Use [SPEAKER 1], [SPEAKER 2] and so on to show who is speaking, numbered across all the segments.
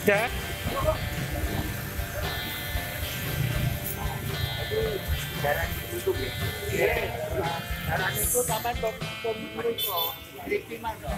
[SPEAKER 1] Dan
[SPEAKER 2] Jalan itu ya. Jalan itu sampai pemilu kok. Di mana?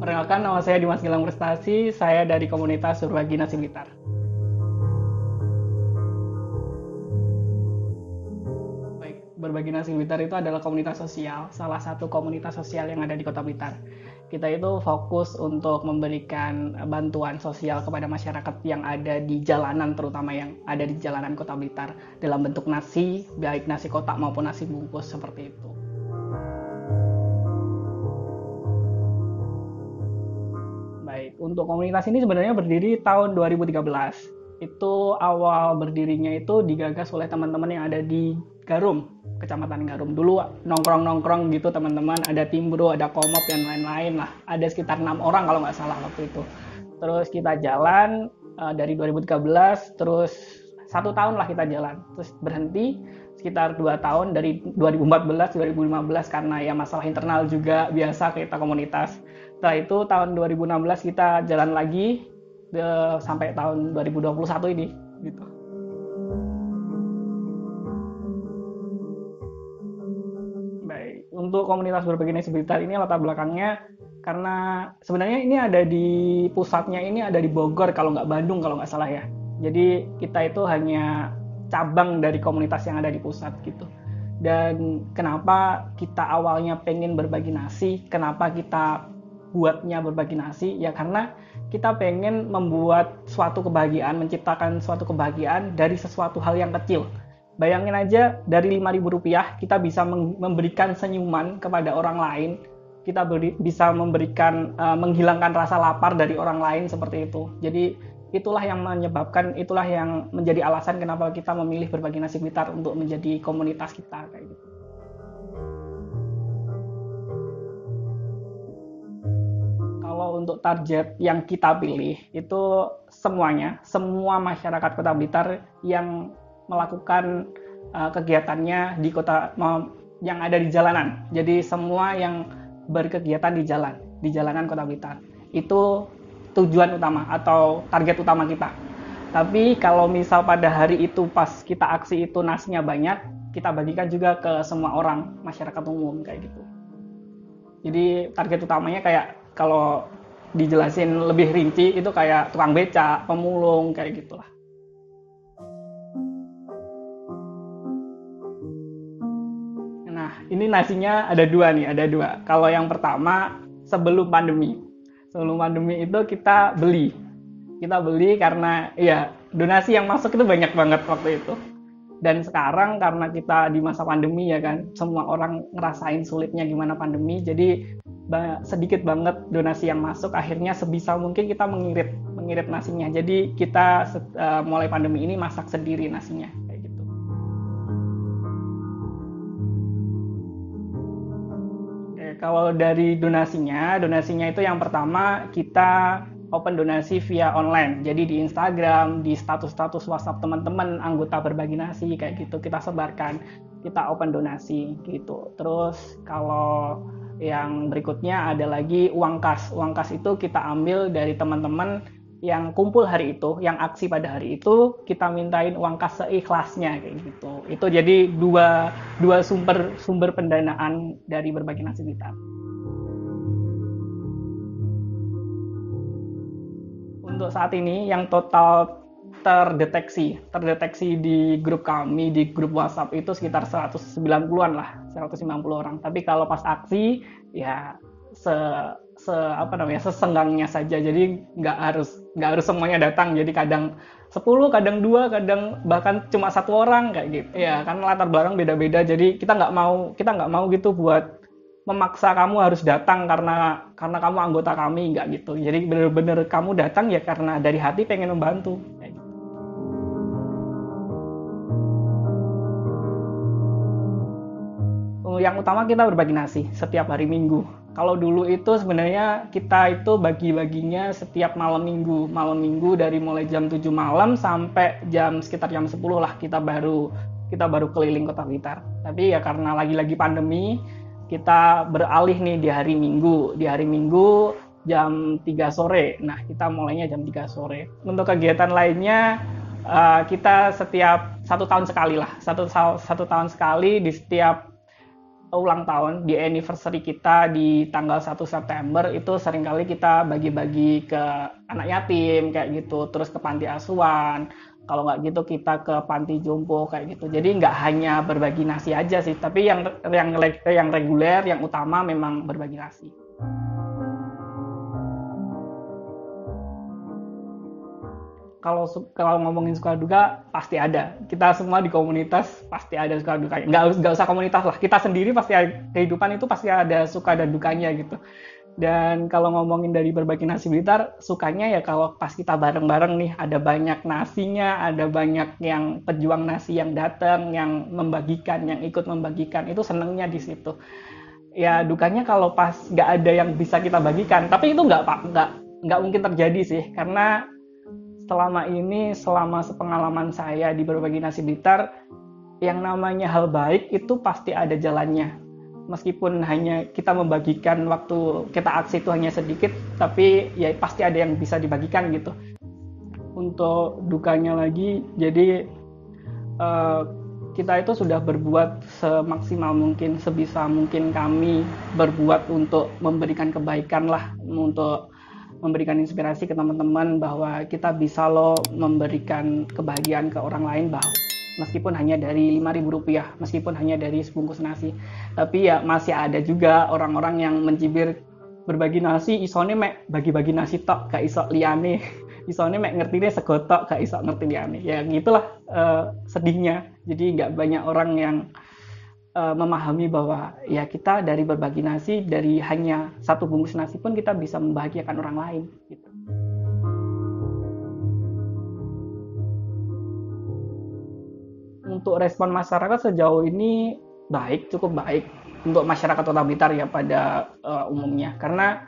[SPEAKER 3] Perkenalkan, nama saya Dimas Gilang Prestasi, saya dari komunitas Berbagi Nasi Blitar. Baik, Berbagi Nasi Blitar itu adalah komunitas sosial, salah satu komunitas sosial yang ada di Kota Blitar. Kita itu fokus untuk memberikan bantuan sosial kepada masyarakat yang ada di jalanan, terutama yang ada di jalanan Kota Blitar, dalam bentuk nasi, baik nasi kotak maupun nasi bungkus seperti itu. Untuk komunitas ini sebenarnya berdiri tahun 2013. Itu awal berdirinya itu digagas oleh teman-teman yang ada di Garum, Kecamatan Garum. Dulu nongkrong-nongkrong gitu teman-teman, ada Timbro, ada Komop, dan lain-lain lah. Ada sekitar 6 orang kalau nggak salah waktu itu. Terus kita jalan dari 2013, terus 1 tahun lah kita jalan. Terus berhenti sekitar 2 tahun dari 2014-2015 karena ya masalah internal juga biasa kita komunitas. Setelah itu tahun 2016 kita jalan lagi sampai tahun 2021 ini gitu. Baik, untuk komunitas Berbagi Nasi Blitar ini latar belakangnya karena sebenarnya ini ada di pusatnya, ini ada di Bogor kalau nggak Bandung kalau nggak salah ya. Jadi kita itu hanya cabang dari komunitas yang ada di pusat gitu. Dan kenapa kita awalnya pengen berbagi nasi, kenapa kita buatnya Berbagi Nasi, ya karena kita pengen membuat suatu kebahagiaan, menciptakan suatu kebahagiaan dari sesuatu hal yang kecil. Bayangin aja, dari Rp5.000 kita bisa memberikan senyuman kepada orang lain, kita bisa memberikan, menghilangkan rasa lapar dari orang lain seperti itu. Jadi itulah yang menyebabkan, itulah yang menjadi alasan kenapa kita memilih Berbagi Nasi Blitar untuk menjadi komunitas kita kayak gitu. Kalau untuk target yang kita pilih itu semuanya, semua masyarakat Kota Blitar yang melakukan kegiatannya di kota yang ada di jalanan. Jadi semua yang berkegiatan di jalanan Kota Blitar. Itu tujuan utama atau target utama kita. Tapi kalau misal pada hari itu pas kita aksi itu nasinya banyak, kita bagikan juga ke semua orang, masyarakat umum kayak gitu. Jadi target utamanya kayak kalau dijelasin lebih rinci itu kayak tukang becak, pemulung, kayak gitulah. Nah, ini nasinya ada dua. Kalau yang pertama sebelum pandemi. Sebelum pandemi itu kita beli karena ya donasi yang masuk itu banyak banget waktu itu. Dan sekarang karena kita di masa pandemi ya kan, semua orang ngerasain sulitnya gimana pandemi, jadi sedikit banget donasi yang masuk, akhirnya sebisa mungkin kita mengirit nasinya. Jadi kita mulai pandemi ini masak sendiri nasinya kayak gitu. Oke, kalau dari donasinya itu yang pertama kita open donasi via online. Jadi di Instagram, di status-status WhatsApp teman-teman anggota Berbagi Nasi kayak gitu kita sebarkan, kita open donasi gitu. Terus kalau yang berikutnya ada lagi uang kas. Uang kas itu kita ambil dari teman-teman yang kumpul hari itu, yang aksi pada hari itu, kita mintain uang kas seikhlasnya kayak gitu. Itu jadi dua sumber pendanaan dari Berbagi Nasi Blitar. Untuk saat ini yang total terdeteksi di grup kami, di grup WhatsApp itu sekitar 190-an lah, 190 orang. Tapi kalau pas aksi ya sesenggangnya saja. Jadi nggak harus semuanya datang. Jadi kadang 10, kadang 2, kadang bahkan cuma 1 orang kayak gitu. Ya, kan latar belakang beda-beda. Jadi kita nggak mau gitu buat memaksa kamu harus datang karena kamu anggota kami, nggak gitu. Jadi bener-bener kamu datang ya karena dari hati pengen membantu. yang utama kita berbagi nasi setiap hari Minggu. Kalau dulu itu sebenarnya kita itu bagi-baginya setiap malam Minggu dari mulai jam 7 malam sampai sekitar jam 10 lah kita baru keliling Kota Blitar. Tapi ya karena lagi-lagi pandemi, kita beralih nih di hari Minggu. Di hari Minggu jam 3 sore. Nah, kita mulainya jam 3 sore. Untuk kegiatan lainnya kita setiap satu tahun sekali di setiap ulang tahun, di anniversary kita di tanggal 1 September itu seringkali kita bagi-bagi ke anak yatim kayak gitu, terus ke panti asuhan. Kalau nggak gitu kita ke panti jompo kayak gitu. Jadi nggak hanya berbagi nasi aja sih, tapi yang reguler, yang utama memang berbagi nasi. Kalau ngomongin suka duka pasti ada. Kita semua di komunitas pasti ada suka dukanya. Nggak usah komunitas lah. Kita sendiri pasti kehidupan itu pasti ada suka dan dukanya gitu. Dan kalau ngomongin dari berbagi nasi Blitar, sukanya ya kalau pas kita bareng-bareng nih, ada banyak nasinya, ada banyak yang pejuang nasi yang datang, yang membagikan, yang ikut membagikan, itu senengnya di situ. Ya dukanya kalau pas nggak ada yang bisa kita bagikan, tapi itu nggak mungkin terjadi sih, karena selama sepengalaman saya di berbagi nasi Blitar, yang namanya hal baik itu pasti ada jalannya. Meskipun hanya kita membagikan waktu kita aksi itu hanya sedikit, tapi ya pasti ada yang bisa dibagikan gitu. Untuk dukanya lagi, jadi kita itu sudah berbuat semaksimal mungkin, sebisa mungkin kami berbuat untuk memberikan kebaikan lah, untuk memberikan inspirasi ke teman-teman bahwa kita bisa memberikan kebahagiaan ke orang lain, bahwa meskipun hanya dari Rp5.000, meskipun hanya dari sebungkus nasi, tapi ya masih ada juga orang-orang yang mencibir berbagi nasi, isone mek bagi-bagi nasi tok, gak iso liyane, isone mek ngertine sego tok, gak iso ngerti liyane. Ya gitulah sedihnya. Jadi nggak banyak orang yang memahami bahwa ya kita dari berbagi nasi, dari hanya satu bungkus nasi pun kita bisa membahagiakan orang lain gitu. Untuk respon masyarakat sejauh ini cukup baik untuk masyarakat Kota Blitar ya pada umumnya, karena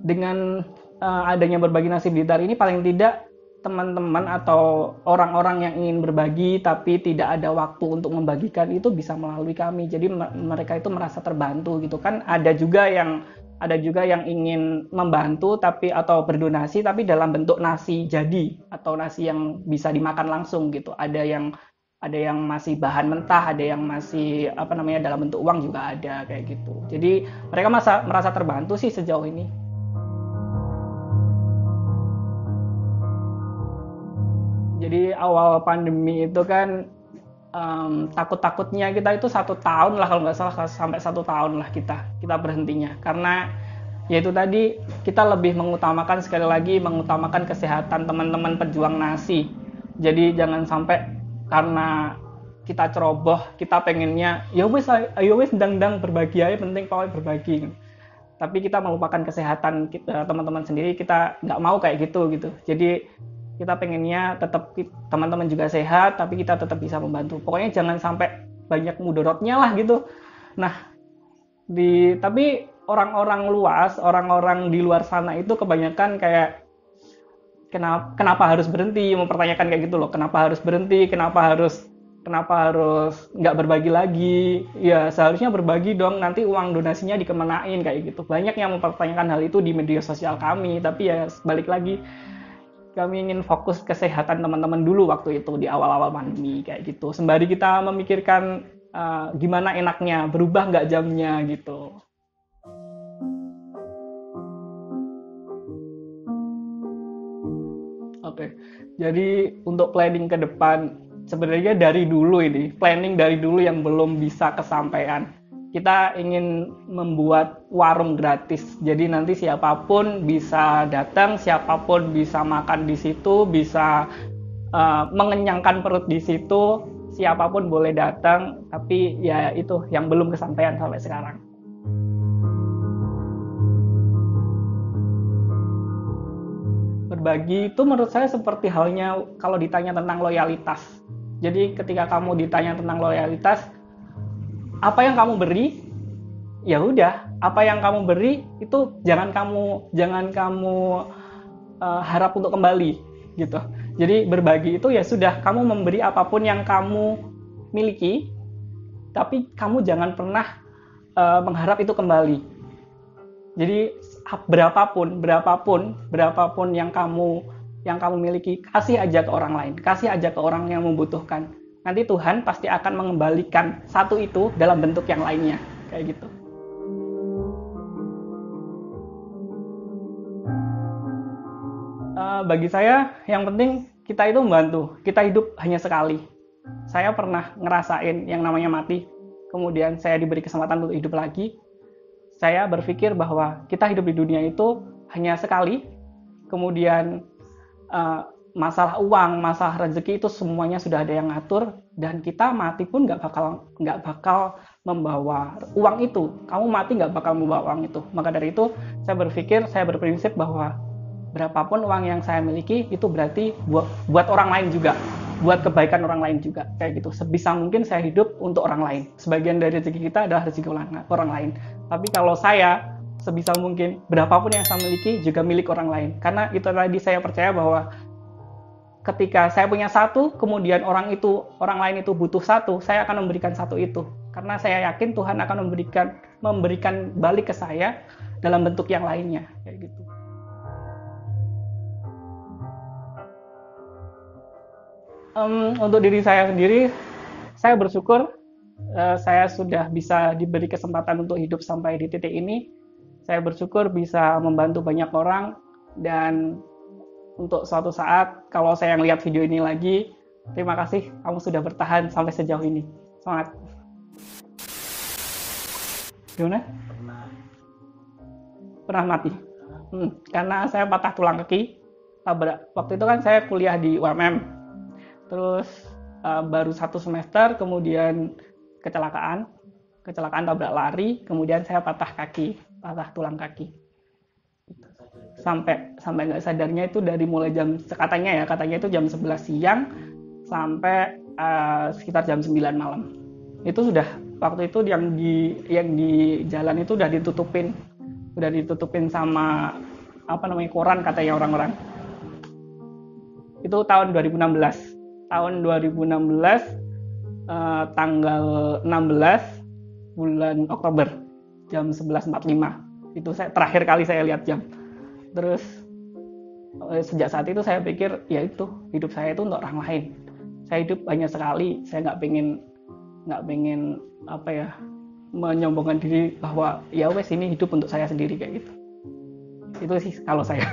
[SPEAKER 3] dengan adanya berbagi nasi Blitar ini paling tidak teman-teman atau orang-orang yang ingin berbagi tapi tidak ada waktu untuk membagikan itu bisa melalui kami. Jadi mereka itu merasa terbantu gitu kan. Ada juga yang ingin membantu atau berdonasi tapi dalam bentuk nasi jadi atau nasi yang bisa dimakan langsung gitu. Ada yang masih bahan mentah, ada yang masih dalam bentuk uang juga ada kayak gitu. Jadi mereka merasa terbantu sih sejauh ini. Jadi awal pandemi itu kan takut-takutnya kita itu 1 tahun lah kalau nggak salah, sampai 1 tahun lah kita berhentinya, karena yaitu tadi kita lebih mengutamakan kesehatan teman-teman pejuang nasi. Jadi jangan sampai karena kita ceroboh, kita pengennya ya wis ndang berbagi aja, penting pokoknya berbagi. Tapi kita melupakan kesehatan teman-teman sendiri, kita nggak mau kayak gitu. Jadi kita pengennya tetap teman-teman juga sehat, tapi kita tetap bisa membantu. Pokoknya jangan sampai banyak mudorotnya lah gitu. Nah, tapi orang-orang di luar sana itu kebanyakan kayak kenapa harus berhenti, mempertanyakan kayak gitu loh. Kenapa harus berhenti? Kenapa harus nggak berbagi lagi? Ya seharusnya berbagi dong, nanti uang donasinya dikemenain kayak gitu. Banyak yang mempertanyakan hal itu di media sosial kami, tapi ya balik lagi, kami ingin fokus kesehatan teman-teman dulu waktu itu di awal-awal pandemi kayak gitu. Sembari kita memikirkan gimana enaknya, berubah nggak jamnya gitu. Oke, jadi untuk planning ke depan, sebenarnya planning dari dulu yang belum bisa kesampaian. Kita ingin membuat warung gratis, jadi nanti siapapun bisa datang, siapapun bisa makan di situ, bisa mengenyangkan perut di situ, siapapun boleh datang, tapi ya itu yang belum kesampaian sampai sekarang. Berbagi itu menurut saya seperti halnya kalau ditanya tentang loyalitas. Jadi ketika kamu ditanya tentang loyalitas, apa yang kamu beri, ya udah, apa yang kamu beri itu jangan kamu harap untuk kembali gitu. Jadi berbagi itu ya sudah, kamu memberi apapun yang kamu miliki, tapi kamu jangan pernah mengharap itu kembali. Jadi berapapun yang kamu miliki, kasih aja ke orang lain, kasih aja ke orang yang membutuhkan. Nanti Tuhan pasti akan mengembalikan satu itu dalam bentuk yang lainnya, kayak gitu. Bagi saya yang penting kita itu membantu. Kita hidup hanya sekali. Saya pernah ngerasain yang namanya mati, kemudian saya diberi kesempatan untuk hidup lagi. Saya berpikir bahwa kita hidup di dunia itu hanya sekali, kemudian masalah uang, masalah rezeki itu semuanya sudah ada yang ngatur, dan kita mati pun nggak bakal membawa uang itu. Kamu mati nggak bakal membawa uang itu. Maka dari itu saya berprinsip bahwa berapapun uang yang saya miliki itu berarti buat orang lain juga, buat kebaikan orang lain juga, kayak gitu. Sebisa mungkin saya hidup untuk orang lain. Sebagian dari rezeki kita adalah rezeki orang lain. Tapi kalau saya sebisa mungkin berapapun yang saya miliki juga milik orang lain. Karena itu tadi saya percaya bahwa ketika saya punya satu, kemudian orang lain itu butuh satu, saya akan memberikan satu itu. Karena saya yakin Tuhan akan memberikan balik ke saya dalam bentuk yang lainnya, kayak gitu. Untuk diri saya sendiri, saya bersyukur saya sudah bisa diberi kesempatan untuk hidup sampai di titik ini. Saya bersyukur bisa membantu banyak orang, dan untuk suatu saat kalau saya lihat video ini lagi, terima kasih kamu sudah bertahan sampai sejauh ini. Semangat. Gimana? Pernah mati. Karena saya patah tulang kaki. Waktu itu kan saya kuliah di UMM. Terus baru 1 semester, kemudian kecelakaan tabrak lari, kemudian saya patah tulang kaki. Sampai nggak sadarnya itu dari mulai katanya itu jam 11 siang sampai sekitar jam 9 malam. Itu sudah, waktu itu yang di jalan itu udah ditutupin sama koran katanya orang-orang. Itu tahun 2016. Tahun 2016 tanggal 16 bulan Oktober jam 11.45 itu terakhir kali saya lihat jam. Terus sejak saat itu saya pikir ya itu, hidup saya itu untuk orang lain. Saya hidup hanya sekali, saya nggak pengen menyombongkan diri bahwa ya wes ini hidup untuk saya sendiri, kayak gitu. Itu sih kalau saya.